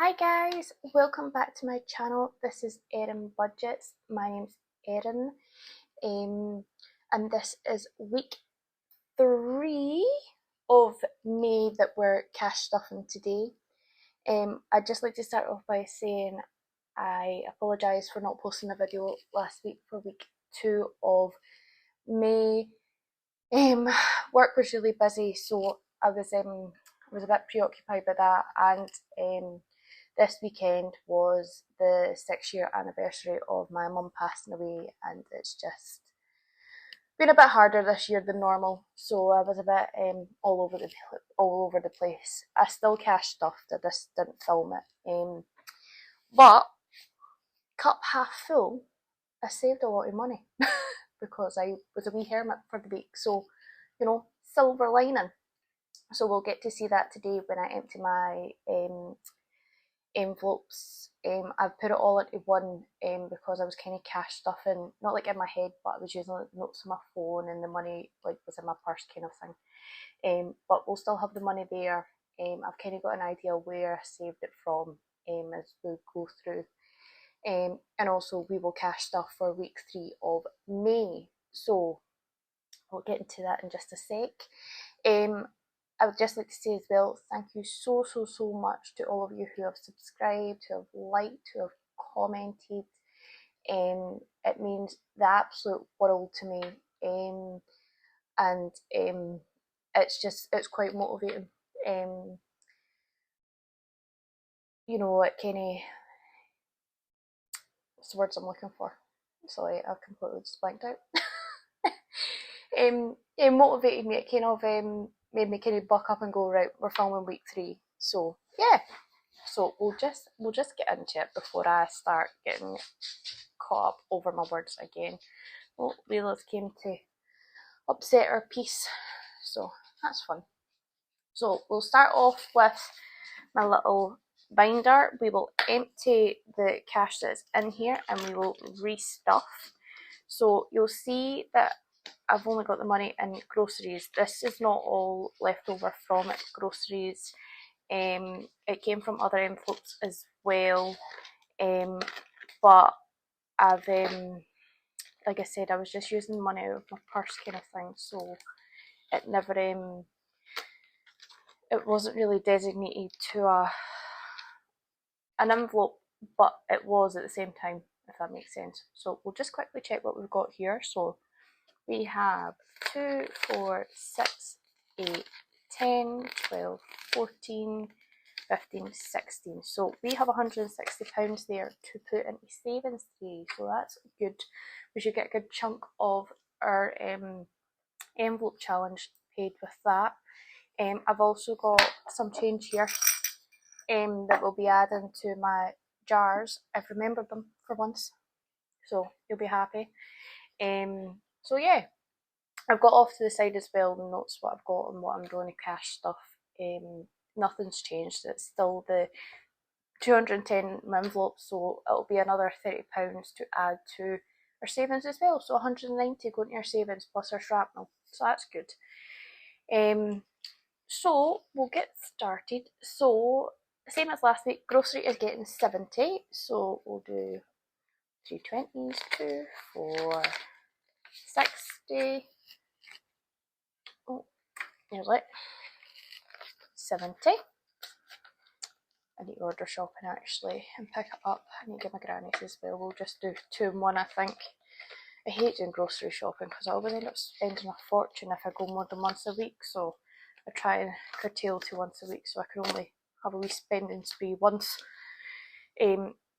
Hi guys, welcome back to my channel. This is Erin Budgets. My name's Erin, and this is week 3 of May that we're cash stuffing today. I'd just like to start off by saying I apologise for not posting a video last week for week 2 of May. Work was really busy, so I was a bit preoccupied by that, and this weekend was the 6-year anniversary of my mum passing away, and it's just been a bit harder this year than normal. So I was a bit all over the place. I still cash stuffed. I just didn't film it. But cup half full, I saved a lot of money because I was a wee hermit for the week. So, silver lining. So we'll get to see that today when I empty my envelopes. I've put it all into one because I was kind of cash stuffing, not like in my head, but I was using like notes on my phone and the money like was in my purse kind of thing. But we'll still have the money there. I've kind of got an idea where I saved it from as we go through. And also we will cash stuff for week 3 of May. So we'll get into that in just a sec. I would just like to say as well, thank you so much to all of you who have subscribed, who have liked, who have commented. It means the absolute world to me. And it's quite motivating. It kind of, what's the words I'm looking for? Sorry, I've completely just blanked out. It motivated me. It kind of made me kind of buck up and go, right, we're filming week 3. So yeah, so we'll just get into it before I start getting caught up over my words again. Well, Layla's came to upset her peace, so that's fun. So we'll start off with my little binder. We will empty the cash that's in here and we will restuff. So you'll see that I've only got the money in groceries. This is not all leftover from it, groceries. It came from other envelopes as well. But I've, like I said, I was just using money out of my purse kind of thing. So it never, it wasn't really designated to an envelope, but it was at the same time, if that makes sense. So we'll just quickly check what we've got here. So we have 2, 4, 6, 8, 10, 12, 14, 15, 16. So we have £160 there to put into savings today. So that's good. We should get a good chunk of our envelope challenge paid with that. I've also got some change here that will be adding to my jars. I've remembered them for once, so you'll be happy. So yeah, I've got off to the side as well the notes what I've got and what I'm doing to cash stuff. Nothing's changed. It's still the 210 envelopes, so it'll be another £30 to add to our savings as well. So 190 going to our savings plus our shrapnel. So that's good. So we'll get started. So same as last week, grocery is getting 70. So we'll do 3 20s, 2, 4, 60. Oh, nearly 70. I need to order shopping actually and pick it up. I need to get my grannies as well. We'll just do 2 in 1, I think. I hate doing grocery shopping because I always end up spending a fortune if I go more than once a week. So I try and curtail to once a week so I can only have a wee spending spree once.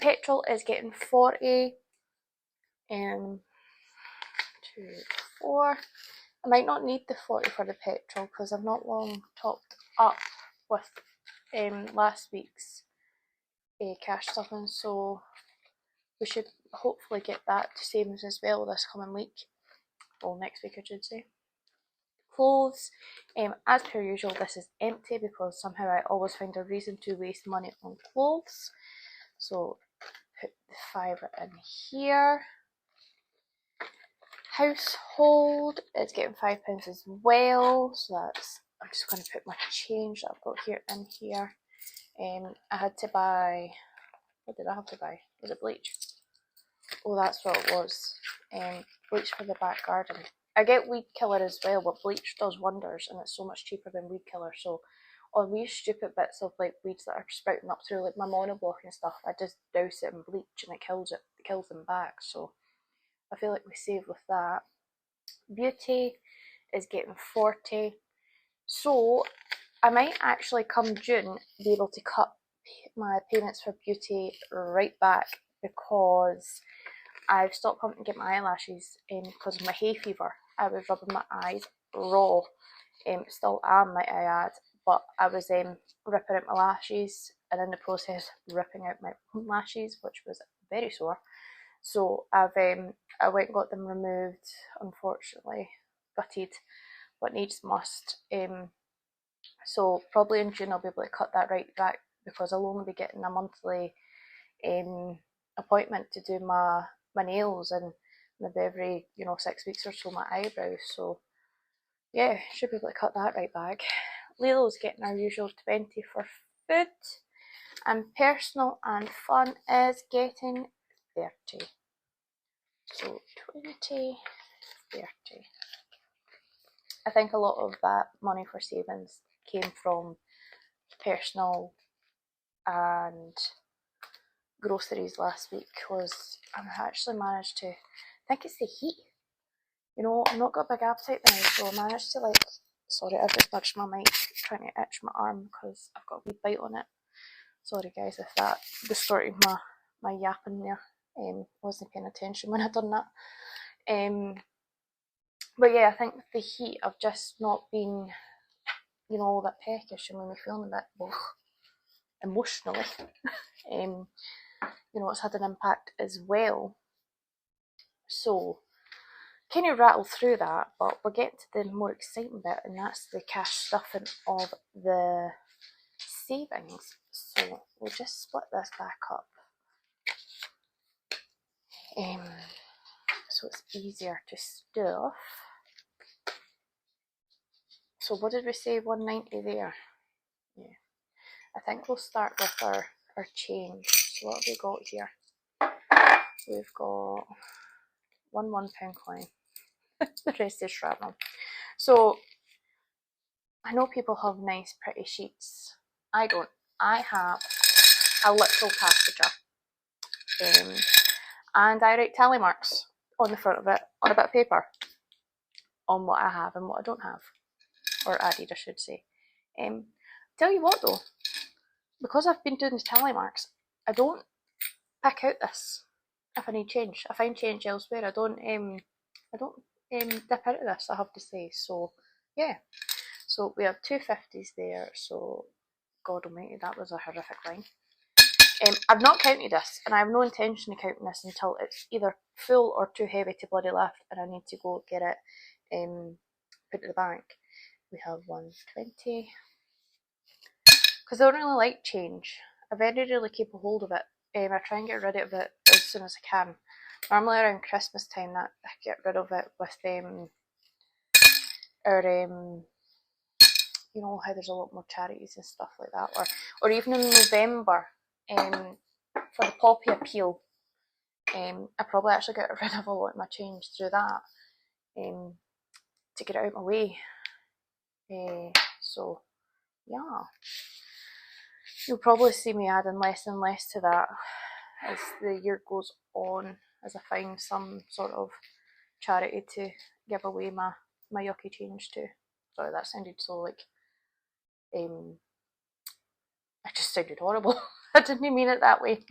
Petrol is getting 40. 2, 4. I might not need the 40 for the petrol because I've not long topped up with last week's cash stuffing, so we should hopefully get that to savings as well this coming week, or next week I should say. Clothes, as per usual, this is empty because somehow I always find a reason to waste money on clothes. So put the fiver in here. Household is getting £5 as well, so that's, I'm just going to put my change that I've got here in here. I had to buy, what did I have to buy? Was it bleach? Oh, that's what it was. Bleach for the back garden. I get weed killer as well, but bleach does wonders, and it's so much cheaper than weed killer. So on these stupid bits of like weeds that are sprouting up through like my monoblock and stuff, I just douse it in bleach and it kills them back. So I feel like we save with that. Beauty is getting 40. So I might actually come June be able to cut my payments for Beauty right back, because I've stopped coming to get my eyelashes because of my hay fever. I was rubbing my eyes raw. Still am, might I add, but I was ripping out my lashes, and in the process ripping out my own lashes, which was very sore. So I went and got them removed, unfortunately, gutted, but needs must. So probably in June I'll be able to cut that right back, because I'll only be getting a monthly appointment to do my nails, and maybe every 6 weeks or so my eyebrows. So yeah, should be able to cut that right back. Lilo's getting our usual 20 for food, and personal and fun is getting 30. So 20, 30. I think a lot of that money for savings came from personal and groceries last week, because I actually managed to, I think it's the heat, I've not got a big appetite now, so I managed to sorry, I've just nudged my mic trying to itch my arm because I've got a wee bite on it. Sorry guys if that distorted my yapping there. Wasn't paying attention when I done that. But yeah, I think with the heat I've just not been, all that peckish, and when we're feeling a bit emotionally. It's had an impact as well. So kind of rattle through that, but we're getting to the more exciting bit, and that's the cash stuffing of the savings. So we'll just split this back up, so it's easier to stuff. So what did we say, 190 there? Yeah, I think we'll start with our change. So what have we got here? We've got one £1 coin. The rest is shrapnel. So I know people have nice pretty sheets. I don't. I have a literal passenger, and I write tally marks on the front of it on a bit of paper on what I have and what I don't have, or added I should say. Tell you what though, because I've been doing the tally marks, I don't pick out this if I need change. I find change elsewhere. I don't dip out of this, I have to say. So yeah, so we have 250s there. So God almighty, that was a horrific line. I've not counted this, and I have no intention of counting this until it's either full or too heavy to bloody lift, and I need to go get it put in the bank. We have 120, because I don't really like change. I very rarely keep a hold of it. I try and get rid of it as soon as I can. Normally around Christmas time, that I get rid of it with our how there's a lot more charities and stuff like that, or even in November, for the Poppy Appeal. I probably actually get rid of a lot of my change through that, to get it out of my way. So yeah, you'll probably see me adding less and less to that as the year goes on, as I find some sort of charity to give away my yucky change to. Sorry, that sounded so it just sounded horrible. I didn't mean it that way.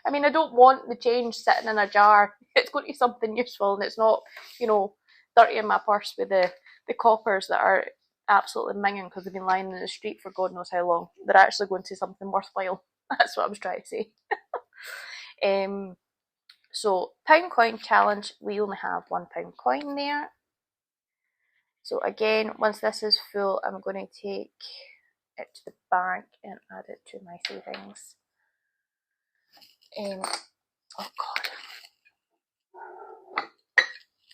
I mean, I don't want the change sitting in a jar. It's going to be something useful, and it's not, dirty in my purse with the coppers that are absolutely minging because they've been lying in the street for God knows how long. They're actually going to something worthwhile. That's what I was trying to say. So pound coin challenge, we only have £1 coin there. So again, once this is full, I'm going to take it to the bank and add it to my savings. Oh God,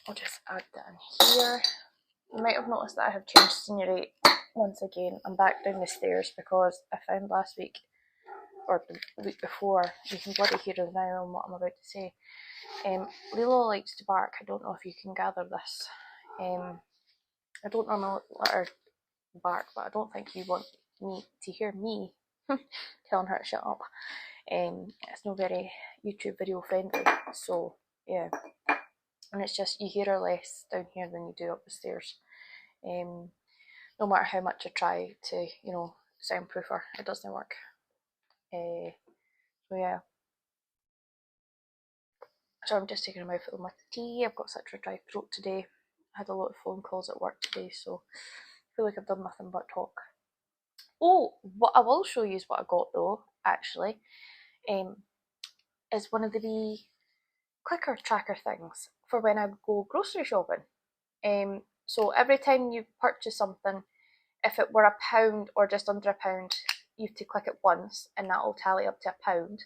I'll just add that in here. You might have noticed that I have changed scenery once again. I'm back down the stairs because I found last week or the week before. You can bloody hear her now on what I'm about to say. Lilo likes to bark. I don't know if you can gather this. I don't normally let her bark, but I don't think you want me to hear me telling her to shut up. It's not very YouTube video friendly, so yeah. And it's just, you hear her less down here than you do up the stairs. No matter how much I try to, soundproof her, it doesn't work. So yeah. So I'm just taking a mouthful of my tea. I've got such a dry throat today. I had a lot of phone calls at work today, so I feel like I've done nothing but talk. Oh, what I will show you is what I got though, actually, is one of the wee clicker tracker things for when I go grocery shopping. So every time you purchase something, if it were £1 or just under £1, you have to click it once and that will tally up to £1.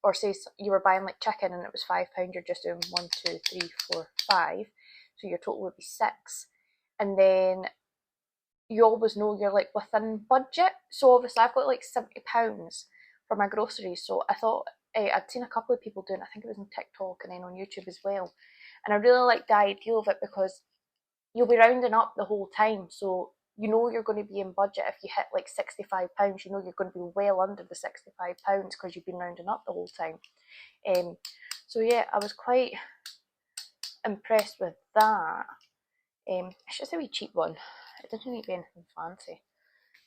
Or say you were buying like chicken and it was £5, you're just doing 1, 2, 3, 4, 5. So your total would be 6. And then you always know you're like within budget. So obviously I've got like £70 for my groceries. So I thought, I'd seen a couple of people doing it. I think it was on TikTok and then on YouTube as well. And I really like the idea of it because you'll be rounding up the whole time. So you know you're going to be in budget. If you hit like £65, you know you're going to be well under the £65 because you've been rounding up the whole time. So yeah, I was quite impressed with that. It's just a wee cheap one. It doesn't need to be anything fancy.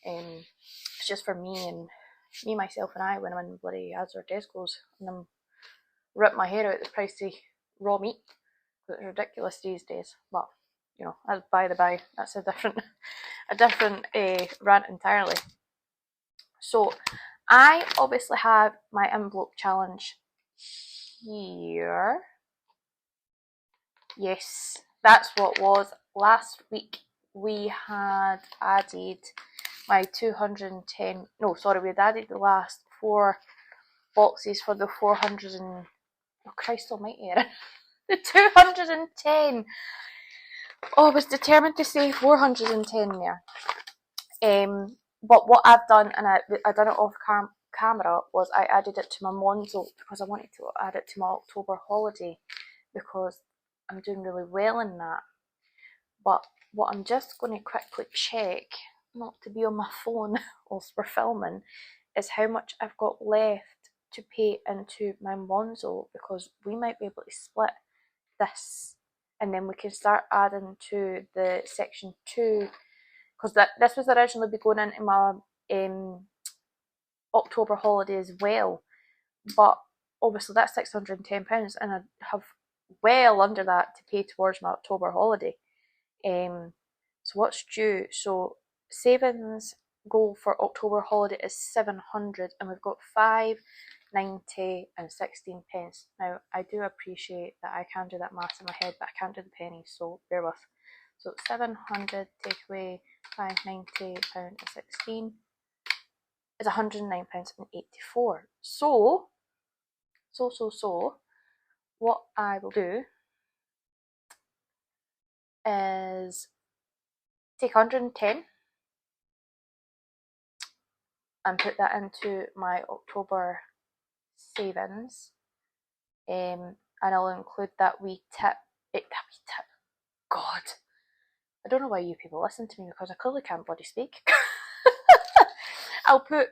It's just for me, myself and I when I'm in bloody Asda or Tesco's and I'm ripping my hair out the price of raw meat. It's ridiculous these days, but as by the by, that's a different rant entirely. So I obviously have my envelope challenge here. Yes, that's what was last week. We had added my 210. No, sorry, we had added the last 4 boxes for the 400 and oh Christ Almighty, Erin, the 210. Oh, I was determined to say 410 there. But what I've done, and I done it off camera, was I added it to my Monzo because I wanted to add it to my October holiday because I'm doing really well in that. But what I'm just going to quickly check, not to be on my phone whilst we're filming, is how much I've got left to pay into my Monzo because we might be able to split this and then we can start adding to the section 2 because this was originally be going into my October holiday as well, but obviously that's £610 and I have well under that to pay towards my October holiday. So what's due? So savings goal for October holiday is 700 and we've got 5.90 and 16 pence. Now I do appreciate that I can do that maths in my head, but I can't do the pennies, so bear with. So 700 take away £5.90 and 16 is £109.84. So what I will do is take 110 and put that into my October savings, and I'll include that wee tip. God, I don't know why you people listen to me because I clearly can't bloody speak. I'll put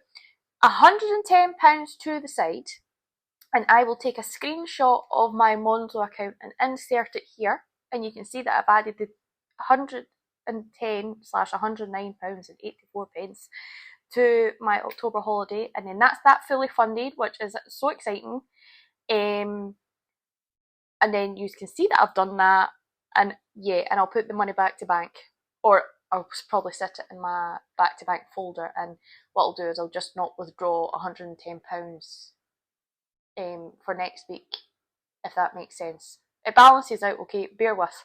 £110 to the side and I will take a screenshot of my Monzo account and insert it here, and you can see that I've added the £110/£109.84 to my October holiday, and then that's that fully funded, which is so exciting. And then you can see that I've done that, and I'll put the money back to bank, or I'll probably set it in my back to bank folder, and what I'll do is I'll just not withdraw £110 for next week, if that makes sense. It balances out okay, bear with.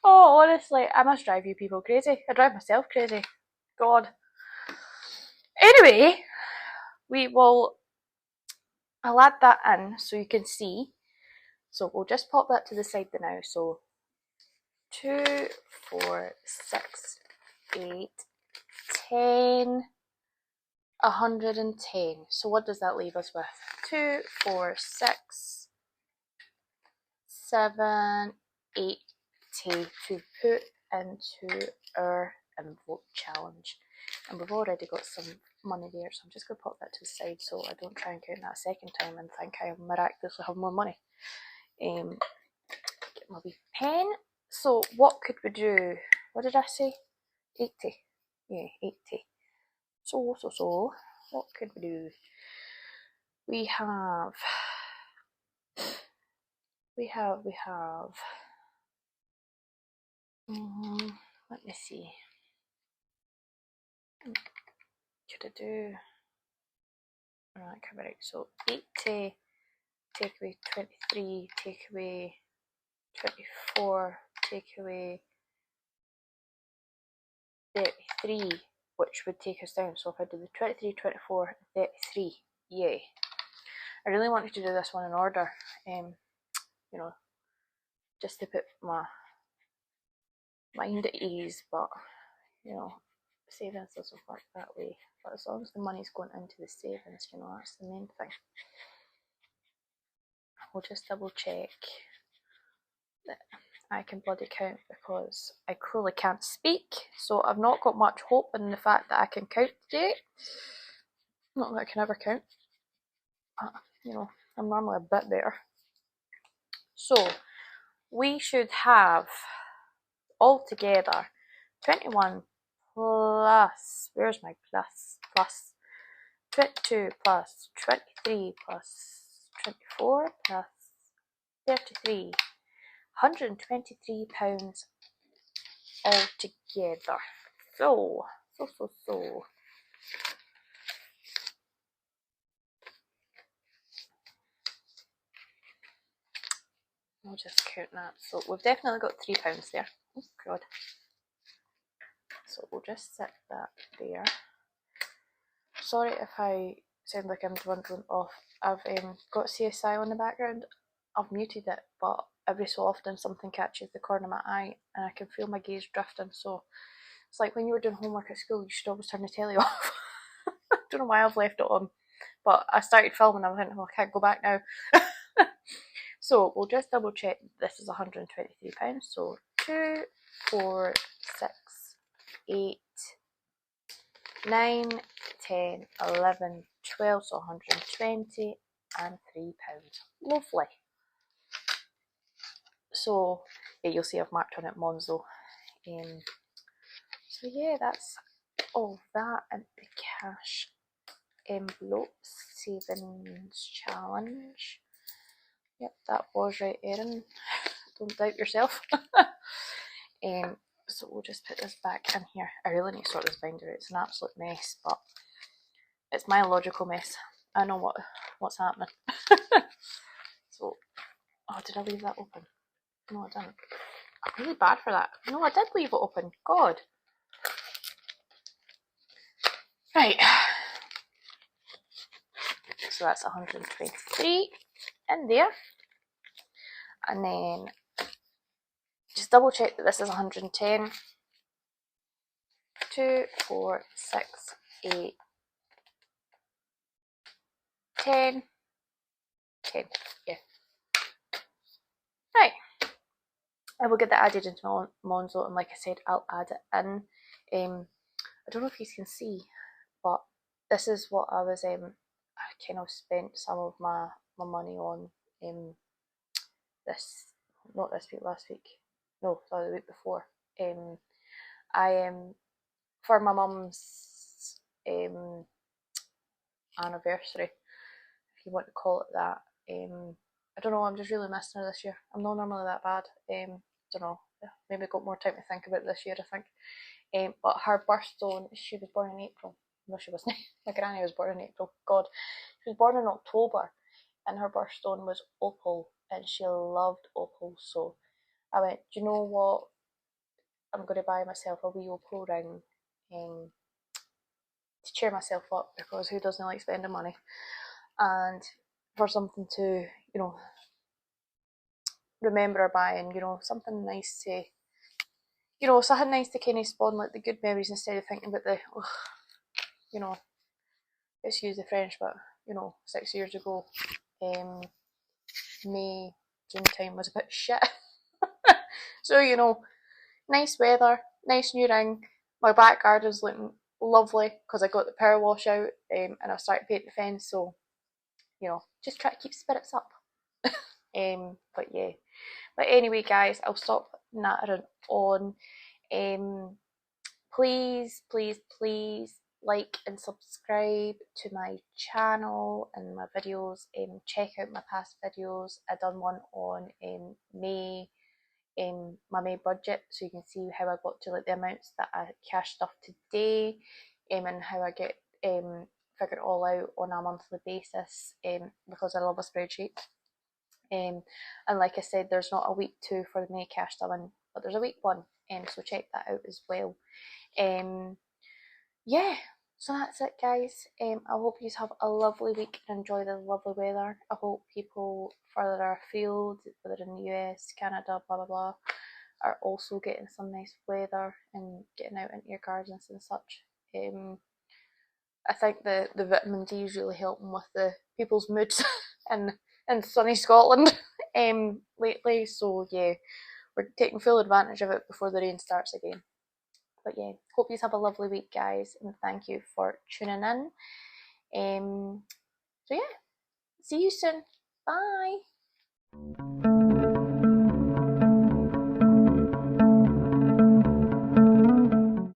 Oh, honestly, I must drive you people crazy. I drive myself crazy. God. Anyway, I'll add that in so you can see. So we'll just pop that to the side now. So 2, 4, 6, 8, 10, 110. So what does that leave us with? 2, 4, 6, 7, 80 to put into our envelope challenge. And we've already got some money there, so I'm just going to pop that to the side so I don't try and count that a second time and think I miraculously have more money. Get my wee pen. So what could we do? What did I say? 80. Yeah, 80. So, what could we do? We have, let me see. Could I do, right, correct. So 80, take away 23, take away 24, take away 33, which would take us down. So if I do the 23, 24, 33, yay. I really wanted to do this one in order, you know, just to put my mind at ease, but, you know, savings doesn't work that way. But as long as the money's going into the savings, you know, that's the main thing. We'll just double check that I can bloody count because I clearly can't speak, so I've not got much hope in the fact that I can count today. Not that I can ever count, but, you know, I'm normally a bit better. So we should have altogether 21 plus, where's my plus 22 plus 23 plus 24 plus 33, £123 altogether. So. I'll just count that. So we've definitely got £3 there. Oh god. So we'll just set that there. Sorry if I sound like I'm dwindling off. I've got CSI on the background. I've muted it, but every so often something catches the corner of my eye and I can feel my gaze drifting. So it's like when you were doing homework at school, you should always turn the telly off. I don't know why I've left it on, but I started filming and I was thinking, well, I can't go back now. So we'll just double check this is £123. So 2, 4, 6, 8, 9, 10, 11, 12, so 120 and £3. Lovely. So yeah, you'll see I've marked on it Monzo. So yeah, that's all that and the cash envelopes savings challenge. Yep, that was right, Erin. Don't doubt yourself. So we'll just put this back in here. I really need to sort this binder out. It's an absolute mess, but it's my logical mess. I know what's happening. So, oh, did I leave that open? No, I didn't. I'm really bad for that. No, I did leave it open. God. Right. So that's 123 in there. And then just double check that this is 110. 2, 4, 6, 8, 10. 10. Yeah. Right. I will get that added into Monzo, and like I said, I'll add it in. I don't know if you can see, but this is what I was I kind of spent some of my money on this, not this week, last week, no, sorry, the week before. I for my mum's anniversary, if you want to call it that. I don't know, I'm just really missing her this year. I'm not normally that bad. Don't know, maybe got more time to think about it this year, I think. But her birthstone, she was born in April. No, she wasn't. My granny was born in April. God, she was born in October, and her birthstone was opal, and she loved opal. So I went, do you know what? I'm going to buy myself a wee opal ring to cheer myself up, because who doesn't like spending money? And for something to, you know, remember her by, and, you know, something nice to, you know, something nice to kind of spawn like the good memories instead of thinking about the, you know, excuse the French, but you know, 6 years ago, May, June time was a bit shit. So, you know, nice weather, nice new ring. My back garden's looking lovely because I got the power wash out, and I started painting the fence, so, you know, just try to keep spirits up. But yeah. But anyway, guys, I'll stop nattering on. Please, please, please like and subscribe to my channel and my videos. Check out my past videos. I done one on May, my May budget, so you can see how I got to like the amounts that I cash stuff today, and how I get figure it all out on a monthly basis, because I love a spreadsheet. And like I said, there's not a week 2 for the May cash stuff, but there's a week 1, so check that out as well. Yeah, so that's it, guys. I hope you have a lovely week and enjoy the lovely weather. I hope people further afield, whether in the US, Canada, blah blah blah, are also getting some nice weather and getting out into your gardens and such. I think the vitamin D is really helping with the people's moods in sunny Scotland lately. So yeah, we're taking full advantage of it before the rain starts again. But yeah, hope you have a lovely week, guys, and thank you for tuning in. So yeah, see you soon. Bye.